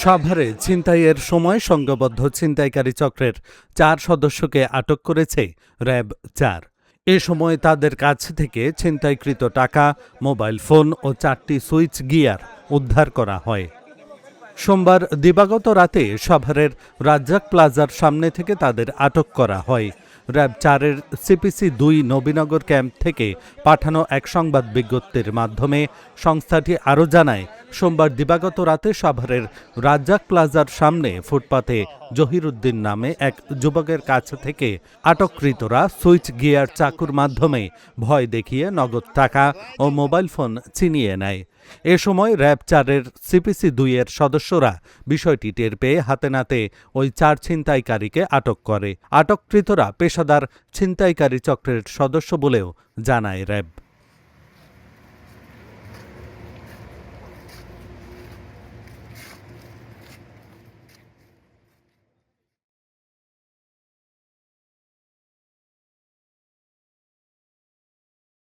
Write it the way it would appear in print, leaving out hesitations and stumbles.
সাভারে ছিনতাইয়ের সময় সংঘবদ্ধ ছিনতাইকারী চক্রের 4 সদস্যকে আটক করেছে র্যাব-4। এ সময় তাদের কাছ থেকে ছিনতাইকৃত টাকা, মোবাইল ফোন ও 4টি সুইচ গিয়ার উদ্ধার করা হয়। সোমবার দিবাগত রাতে সাভারের রাজ্জাক প্লাজার সামনে থেকে তাদের আটক করা হয়। র্যাব-4-এর সিপিসি-2 নবীনগর ক্যাম্প থেকে পাঠানো এক সংবাদ বিজ্ঞপ্তির মাধ্যমে সংস্থাটি আরও জানায়, সোমবার দিবাগত রাতে সাভারের রাজ্জাক প্লাজার সামনে ফুটপাতে জহিরুদ্দিন নামে এক যুবকের কাছ থেকে আটককৃতরা সুইচ গিয়ার চাকুর মাধ্যমে ভয় দেখিয়ে নগদ টাকা ও মোবাইল ফোন ছিনিয়ে নেয়। এ সময় র্যাব-4-এর সিপিসি-2-এর সদস্যরা বিষয়টি টের পেয়ে হাতে নাতে ওই 4 ছিনতাইকারীকে আটক করে। আটককৃতরা পেশাদার ছিনতাইকারী চক্রের সদস্য বলেও জানায় র্যাব।